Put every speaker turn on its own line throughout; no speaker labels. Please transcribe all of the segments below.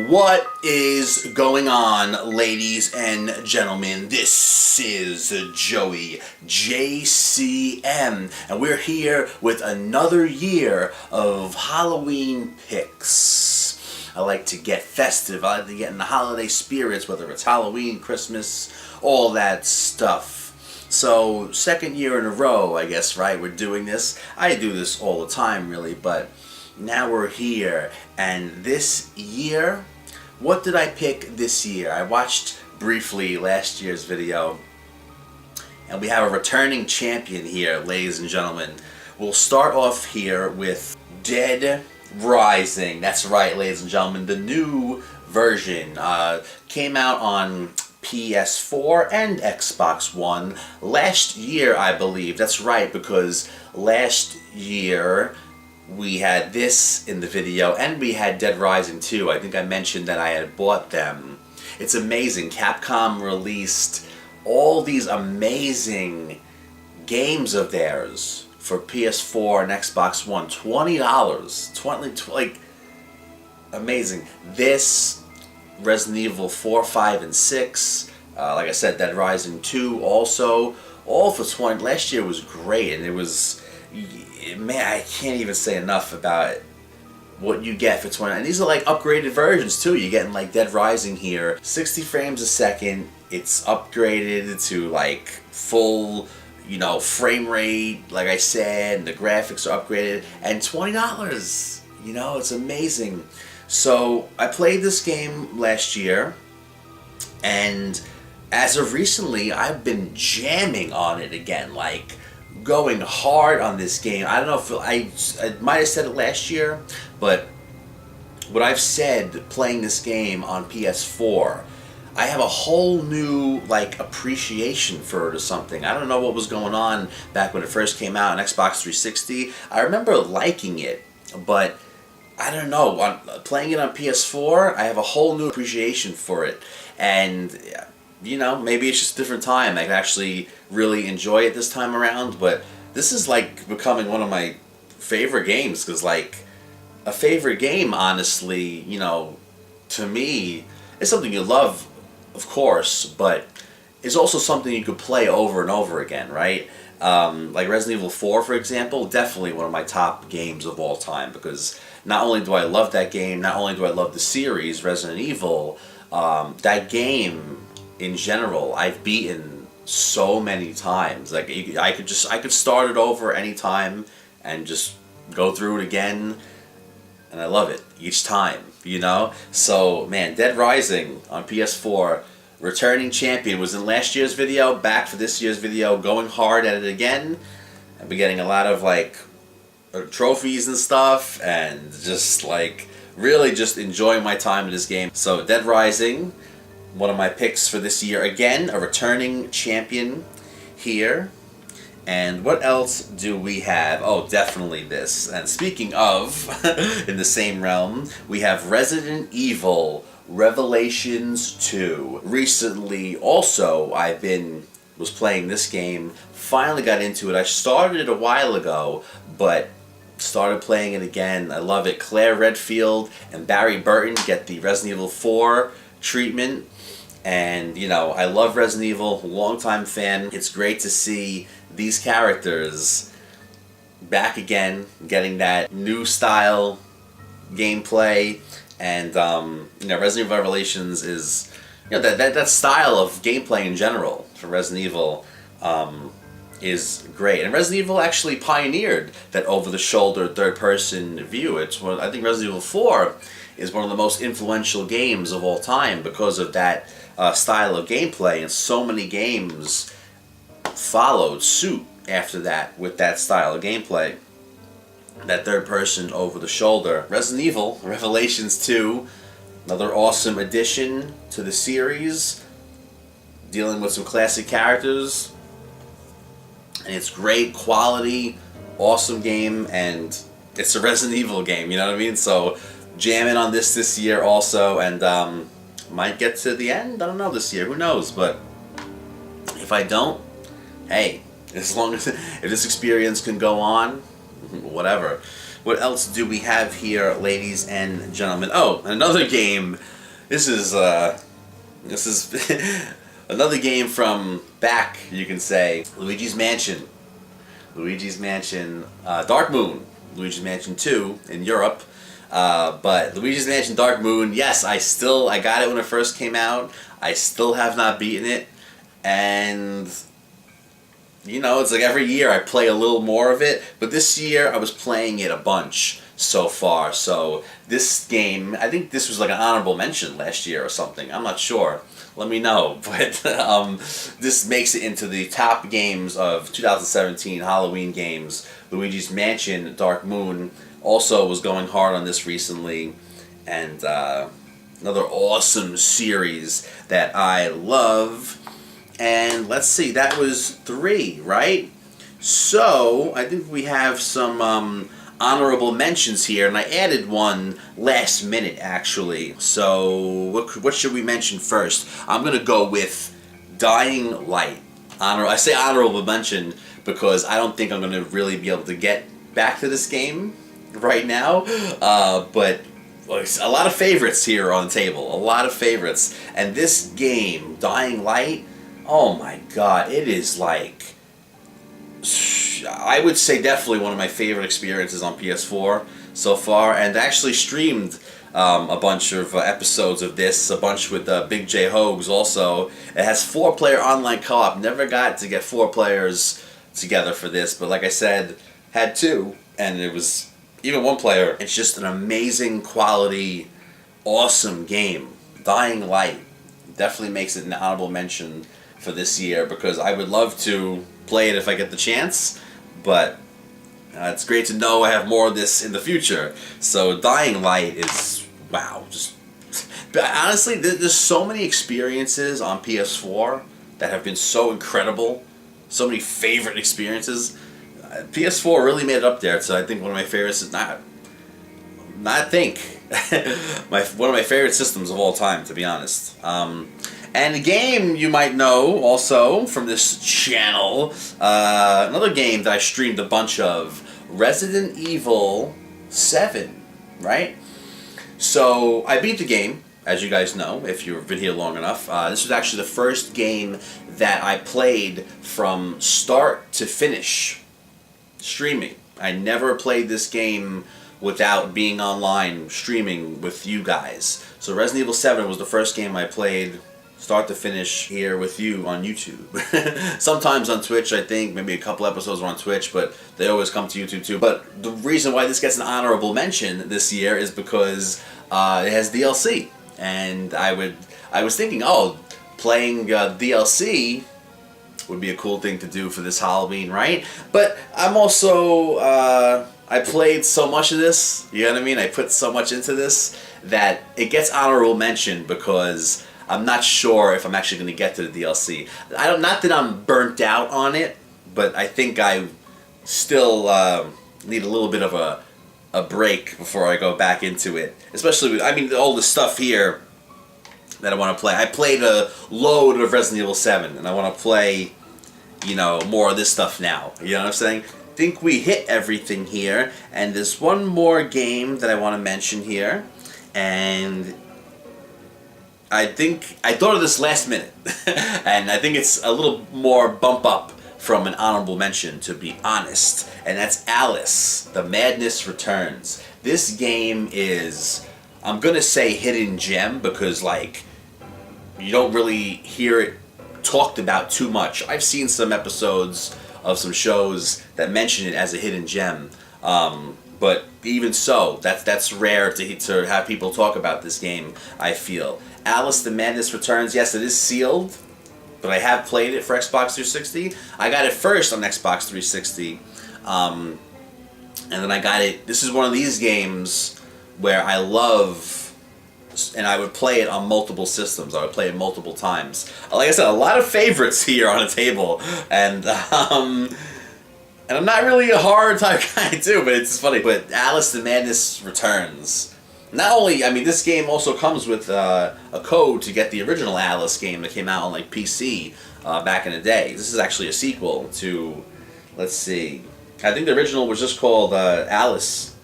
What is going on, ladies and gentlemen? This is Joey JCM, and we're here with another year of Halloween picks. I like to get festive. I like to get in the holiday spirits, whether it's Halloween, Christmas, all that stuff. So, second year in a row, I guess, right? We're doing this. I do this all the time, really, but now we're here, and this year, what did I pick this year? I watched briefly last year's video, and we have a returning champion here, ladies and gentlemen. We'll start off here with Dead Rising. That's right, ladies and gentlemen, the new version came out on PS4 and Xbox One last year, I believe. That's right, because last year we had this in the video, and we had Dead Rising 2. I think I mentioned that I had bought them. It's amazing. Capcom released all these amazing games of theirs for PS4 and Xbox One. $20. Like, amazing. This, Resident Evil 4, 5, and 6, like I said, Dead Rising 2 also, all for 20. Last year was great, and it was, man, I can't even say enough about what you get for 20. And these are like upgraded versions too. You're getting like Dead Rising here, 60 frames a second. It's upgraded to like full, frame rate, like I said, and the graphics are upgraded, and $20. It's amazing. So I played this game last year, and as of recently, I've been jamming on it again, like going hard on this game. I don't know if I might have said it last year, but what I've said playing this game on PS4, I have a whole new appreciation for it or something. I don't know what was going on back when it first came out on Xbox 360. I remember liking it, but I don't know. Playing it on PS4, I have a whole new appreciation for it, and maybe it's just a different time. I can actually really enjoy it this time around, but this is becoming one of my favorite games, because a favorite game, honestly, to me, is something you love, of course, but it's also something you could play over and over again, right? Like Resident Evil 4, for example, definitely one of my top games of all time, because not only do I love that game, not only do I love the series, Resident Evil, that game in general, I've beaten so many times. I could start it over anytime and just go through it again, and I love it each time, So, man, Dead Rising on PS4, returning champion, was in last year's video, back for this year's video, going hard at it again. I've been getting a lot of trophies and stuff, and just really just enjoying my time in this game. So, Dead Rising, one of my picks for this year. Again, a returning champion here. And what else do we have? Oh, definitely this. And speaking of, in the same realm, we have Resident Evil Revelations 2. Recently, also, was playing this game. Finally got into it. I started it a while ago, but started playing it again. I love it. Claire Redfield and Barry Burton get the Resident Evil 4 treatment. And, I love Resident Evil, longtime fan. It's great to see these characters back again, getting that new style gameplay. And, Resident Evil Revelations is, that style of gameplay in general for Resident Evil is great. And Resident Evil actually pioneered that over-the-shoulder third-person view. I think Resident Evil 4 is one of the most influential games of all time because of that style of gameplay, and so many games followed suit after that with that style of gameplay. That third person over the shoulder. Resident Evil Revelations 2, another awesome addition to the series, dealing with some classic characters, and it's great quality, awesome game, and it's a Resident Evil game, you know what I mean? So jamming on this year also, and might get to the end, I don't know, this year, who knows, but if I don't, hey, as long as if this experience can go on, whatever. What else do we have here, ladies and gentlemen? Oh, another game This is another game from back, you can say. Luigi's Mansion. Luigi's Mansion, Dark Moon. Luigi's Mansion 2 in Europe. But Luigi's Mansion Dark Moon, yes, I got it when it first came out. I still have not beaten it. And, you know, it's like every year I play a little more of it. But this year I was playing it a bunch so far. So this game, I think this was like an honorable mention last year or something. I'm not sure. Let me know. But this makes it into the top games of 2017 Halloween games. Luigi's Mansion Dark Moon also was going hard on this recently. And another awesome series that I love. And let's see, that was 3, right? So I think we have some honorable mentions here, and I added one last minute actually. So what should we mention first? I'm gonna go with Dying Light. I say honorable mention because I don't think I'm gonna really be able to get back to this game right now. But a lot of favorites here on the table. A lot of favorites, and this game, Dying Light. Oh my god, it is like, I would say definitely one of my favorite experiences on PS4 so far, and actually streamed a bunch of episodes of this, a bunch with Big J Hogues also. It has 4-player online co-op. Never got to get 4 players together for this, but like I said, had 2, and it was even 1 player. It's just an amazing quality, awesome game. Dying Light definitely makes it an honorable mention for this year, because I would love to play it if I get the chance, but it's great to know I have more of this in the future. So Dying Light is, wow, just, honestly, there's so many experiences on PS4 that have been so incredible, so many favorite experiences. PS4 really made it up there, so I think one of my favorites is one of my favorite systems of all time, to be honest. And a game you might know also from this channel, another game that I streamed a bunch of, Resident Evil 7, right? So I beat the game, as you guys know, if you've been here long enough. This was actually the first game that I played from start to finish, streaming. I never played this game without being online, streaming with you guys. So Resident Evil 7 was the first game I played start to finish here with you on YouTube. Sometimes on Twitch, I think. Maybe a couple episodes are on Twitch, but they always come to YouTube too. But the reason why this gets an honorable mention this year is because it has DLC. And I was thinking, oh, playing DLC would be a cool thing to do for this Halloween, right? But I'm also, I played so much of this, you know what I mean? I put so much into this that it gets honorable mention because I'm not sure if I'm actually going to get to the DLC. Not that I'm burnt out on it, but I think I still need a little bit of a break before I go back into it. Especially with, I mean, all the stuff here that I want to play. I played a load of Resident Evil 7, and I want to play, you know, more of this stuff now. You know what I'm saying? I think we hit everything here, and there's one more game that I want to mention here, and I thought of this last minute, and I think it's a little more bump up from an honorable mention, to be honest, and that's Alice, The Madness Returns. This game is, I'm gonna say hidden gem, because like, you don't really hear it talked about too much. I've seen some episodes of some shows that mention it as a hidden gem, but even so, that's rare to have people talk about this game, I feel. Alice, The Madness Returns, yes, it is sealed, but I have played it for Xbox 360. I got it first on Xbox 360, and then I got it, this is one of these games where I love, and I would play it on multiple systems. I would play it multiple times. Like I said, a lot of favorites here on the table, and I'm not really a horror type guy too, but it's funny. But Alice, The Madness Returns. Not only, I mean, this game also comes with a code to get the original Alice game that came out on like PC back in the day. This is actually a sequel to, let's see, I think the original was just called Alice.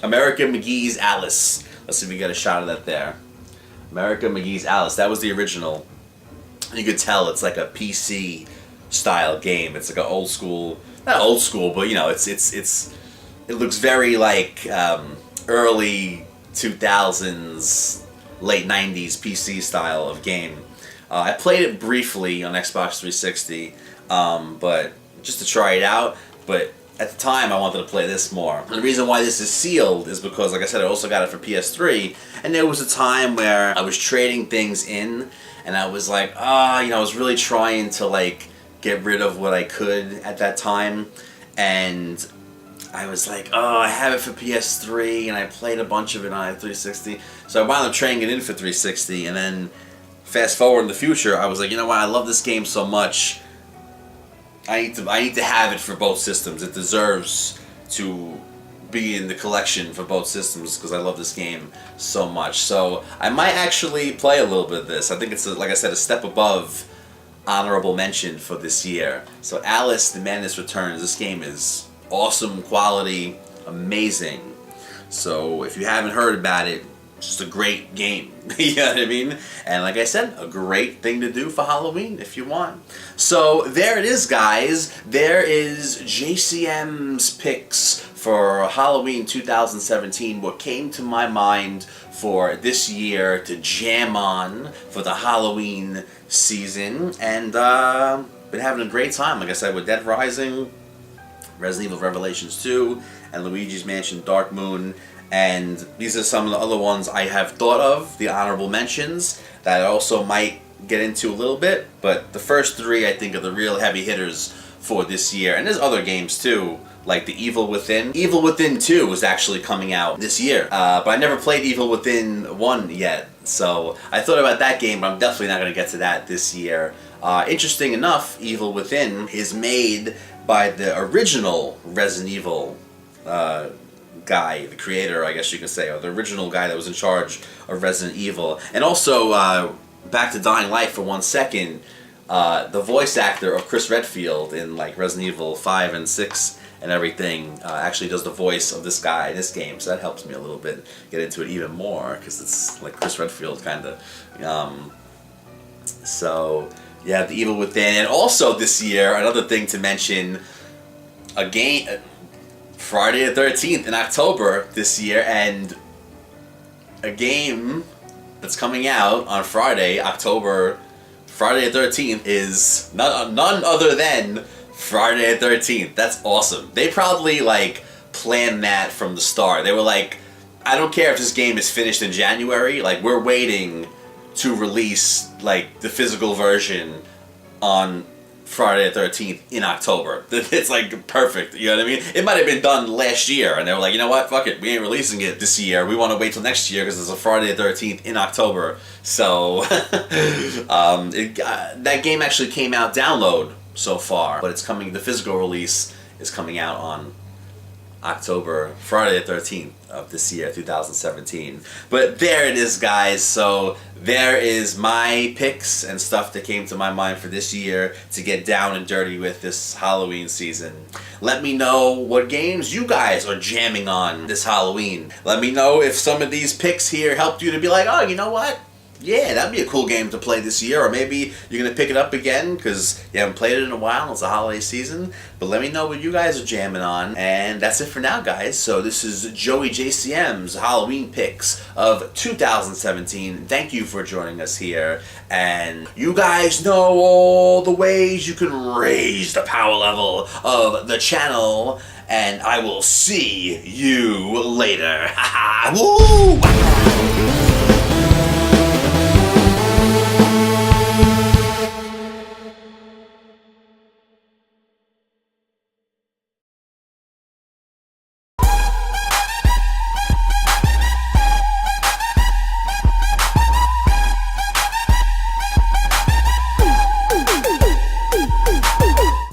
American McGee's Alice. Let's see if we get a shot of that there. America McGee's Alice. That was the original. And you could tell it's like a PC style game. It's like an old school, not old school, but you know, it looks very like early 2000s, late 90s PC style of game. I played it briefly on Xbox 360, but just to try it out. But at the time, I wanted to play this more. And the reason why this is sealed is because, like I said, I also got it for PS3, and there was a time where I was trading things in, and I was like, you know, I was really trying to like get rid of what I could at that time, and I was like, I have it for PS3, and I played a bunch of it on 360, so I wound up trading it in for 360, and then fast forward in the future, I was like, you know what, I love this game so much, I need to have it for both systems. It deserves to be in the collection for both systems because I love this game so much. So I might actually play a little bit of this. I think it's, like I said, a step above honorable mention for this year. So Alice, The Madness Returns. This game is awesome quality, amazing. So if you haven't heard about it, just a great game. You know what I mean? And like I said, a great thing to do for Halloween if you want. So there it is, guys. There is JCM's picks for Halloween 2017. What came to my mind for this year to jam on for the Halloween season. And been having a great time, like I said, with Dead Rising, Resident Evil Revelations 2, and Luigi's Mansion Dark Moon. And these are some of the other ones I have thought of, the honorable mentions, that I also might get into a little bit. But the first three, I think, are the real heavy hitters for this year. And there's other games, too, like The Evil Within. Evil Within 2 is actually coming out this year. But I never played Evil Within 1 yet. So I thought about that game, but I'm definitely not going to get to that this year. Interesting enough, Evil Within is made by the original Resident Evil guy, the creator, I guess you could say, or the original guy that was in charge of Resident Evil. And also, back to Dying Light for 1 second, the voice actor of Chris Redfield in like Resident Evil 5 and 6 and everything actually does the voice of this guy in this game, so that helps me a little bit get into it even more, because it's like Chris Redfield kind of. So yeah, The Evil Within. And also this year, another thing to mention, a game, Friday the 13th in October this year, and a game that's coming out on Friday the 13th is none other than Friday the 13th. That's awesome. They probably like planned that from the start. They were like, I don't care if this game is finished in January, like we're waiting to release like the physical version on Friday the 13th in October. It's like perfect, you know what I mean? It might have been done last year, and they were like, you know what, fuck it, we ain't releasing it this year. We want to wait till next year because there's a Friday the 13th in October. So, that game actually came out download so far, but it's coming, the physical release is coming out on Friday the 13th of this year, 2017. But there it is, guys. So there is my picks and stuff that came to my mind for this year to get down and dirty with this Halloween season. Let me know what games you guys are jamming on this Halloween. Let me know if some of these picks here helped you to be like, oh, you know what? Yeah, that'd be a cool game to play this year, or maybe you're going to pick it up again because you haven't played it in a while, it's a holiday season. But let me know what you guys are jamming on. And that's it for now, guys. So this is Joey JCM's Halloween picks of 2017. Thank you for joining us here. And you guys know all the ways you can raise the power level of the channel. And I will see you later. Woo!